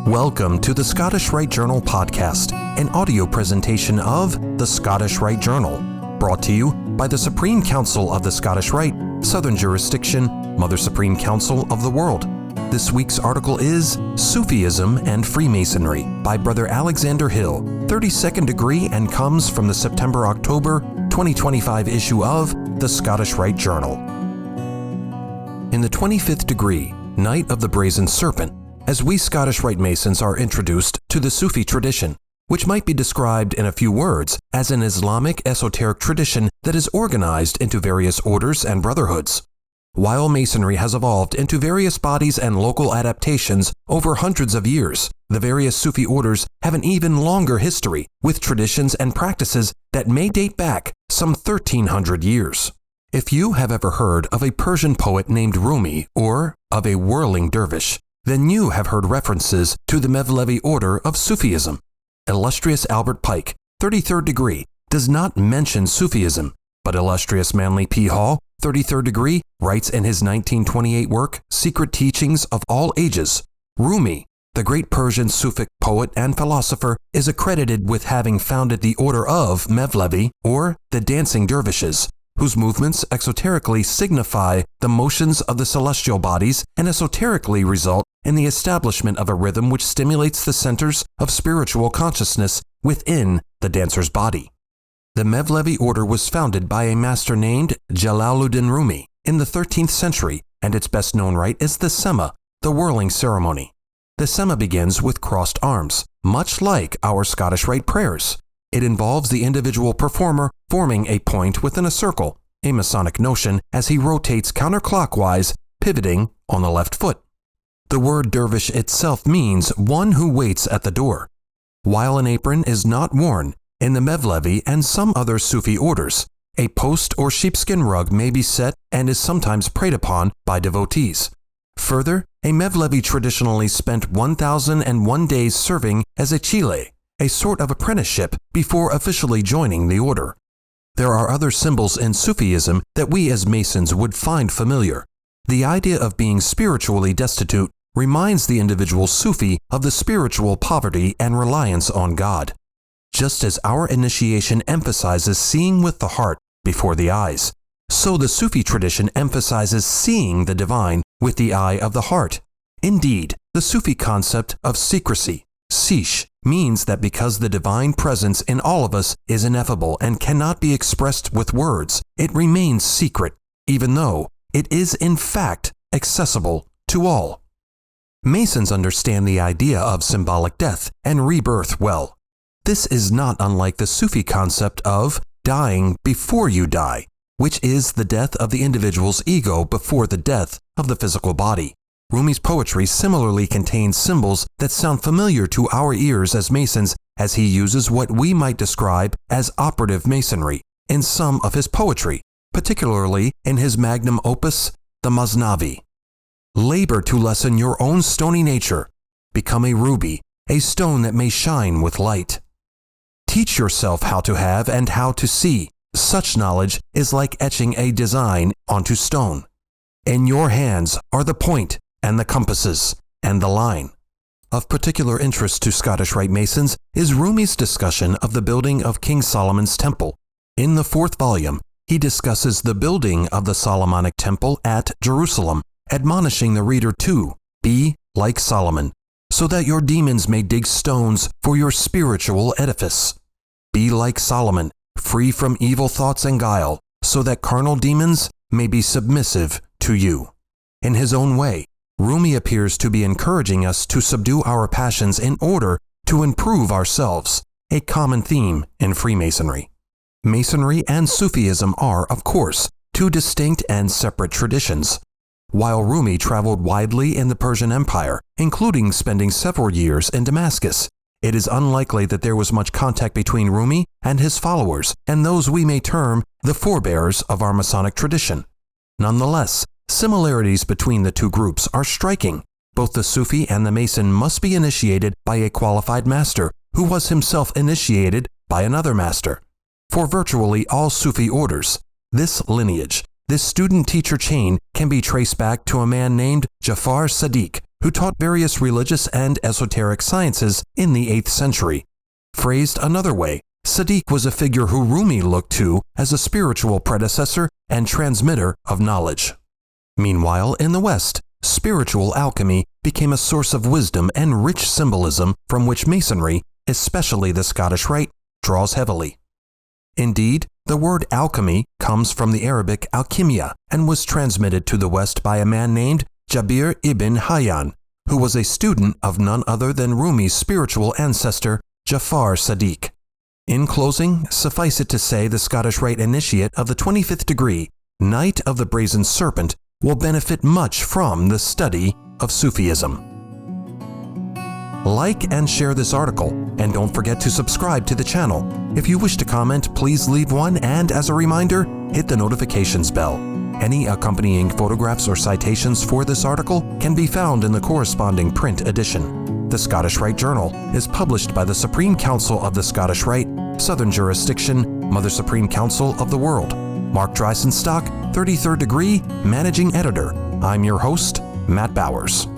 Welcome to the Scottish Rite Journal podcast, an audio presentation of the Scottish Rite Journal, brought to you by the Supreme Council of the Scottish Rite, Southern Jurisdiction, Mother Supreme Council of the World. This week's article is Sufism and Freemasonry by Brother Alexander Hill, 32nd degree, and comes from the September-October 2025 issue of the Scottish Rite Journal. In the 25th degree, Night of the Brazen Serpent, as we Scottish Rite Masons are introduced to the Sufi tradition, which might be described in a few words as an Islamic esoteric tradition that is organized into various orders and brotherhoods. While Masonry has evolved into various bodies and local adaptations over hundreds of years, the various Sufi orders have an even longer history with traditions and practices that may date back some 1,300 years. If you have ever heard of a Persian poet named Rumi or of a whirling dervish, then you have heard references to the Mevlevi order of Sufism. Illustrious Albert Pike, 33rd degree, does not mention Sufism, but illustrious Manly P. Hall, 33rd degree, writes in his 1928 work, Secret Teachings of All Ages, Rumi, the great Persian Sufic poet and philosopher, is accredited with having founded the order of Mevlevi, or the Dancing Dervishes, whose movements exoterically signify the motions of the celestial bodies and esoterically result in the establishment of a rhythm which stimulates the centers of spiritual consciousness within the dancer's body. The Mevlevi order was founded by a master named Jalaluddin Rumi in the 13th century, and its best-known rite is the Sema, the whirling ceremony. The Sema begins with crossed arms, much like our Scottish Rite prayers. It involves the individual performer forming a point within a circle, a Masonic notion, as he rotates counterclockwise, pivoting on the left foot. The word dervish itself means one who waits at the door. While an apron is not worn, in the Mevlevi and some other Sufi orders, a post or sheepskin rug may be set and is sometimes prayed upon by devotees. Further, a Mevlevi traditionally spent 1,001 days serving as a chile, a sort of apprenticeship, before officially joining the order. There are other symbols in Sufism that we as Masons would find familiar. The idea of being spiritually destitute reminds the individual Sufi of the spiritual poverty and reliance on God. Just as our initiation emphasizes seeing with the heart before the eyes, so the Sufi tradition emphasizes seeing the divine with the eye of the heart. Indeed, the Sufi concept of secrecy, Sish, means that because the divine presence in all of us is ineffable and cannot be expressed with words, it remains secret, even though it is in fact accessible to all. Masons understand the idea of symbolic death and rebirth well. This is not unlike the Sufi concept of dying before you die, which is the death of the individual's ego before the death of the physical body. Rumi's poetry similarly contains symbols that sound familiar to our ears as Masons, as he uses what we might describe as operative Masonry in some of his poetry, particularly in his magnum opus, the Masnavi. Labor to lessen your own stony nature. Become a ruby, a stone that may shine with light. Teach yourself how to have and how to see. Such knowledge is like etching a design onto stone. In your hands are the point and the compasses and the line. Of particular interest to Scottish Rite Masons is Rumi's discussion of the building of King Solomon's Temple. In the 4th volume, he discusses the building of the Solomonic Temple at Jerusalem, admonishing the reader to be like Solomon, so that your demons may dig stones for your spiritual edifice. Be like Solomon, free from evil thoughts and guile, so that carnal demons may be submissive to you. In his own way, Rumi appears to be encouraging us to subdue our passions in order to improve ourselves, a common theme in Freemasonry. Masonry and Sufism are, of course, two distinct and separate traditions. While Rumi traveled widely in the Persian Empire, including spending several years in Damascus, it is unlikely that there was much contact between Rumi and his followers and those we may term the forebears of our Masonic tradition. Nonetheless, similarities between the two groups are striking. Both the Sufi and the Mason must be initiated by a qualified master who was himself initiated by another master. For virtually all Sufi orders, this lineage, this student-teacher chain can be traced back to a man named Jafar Sadiq, who taught various religious and esoteric sciences in the 8th century. Phrased another way, Sadiq was a figure who Rumi looked to as a spiritual predecessor and transmitter of knowledge. Meanwhile, in the West, spiritual alchemy became a source of wisdom and rich symbolism from which Masonry, especially the Scottish Rite, draws heavily. Indeed, the word alchemy comes from the Arabic alchimia and was transmitted to the West by a man named Jabir ibn Hayyan, who was a student of none other than Rumi's spiritual ancestor, Jafar Sadiq. In closing, suffice it to say the Scottish Rite initiate of the 25th degree, Knight of the Brazen Serpent, will benefit much from the study of Sufism. Like and share this article, and don't forget to subscribe to the channel. If you wish to comment, please leave one, and as a reminder, hit the notifications bell. Any accompanying photographs or citations for this article can be found in the corresponding print edition. The Scottish Rite Journal is published by the Supreme Council of the Scottish Rite, Southern Jurisdiction, Mother Supreme Council of the World. Mark Dreisenstock, 33rd degree, Managing Editor. I'm your host, Matt Bowers.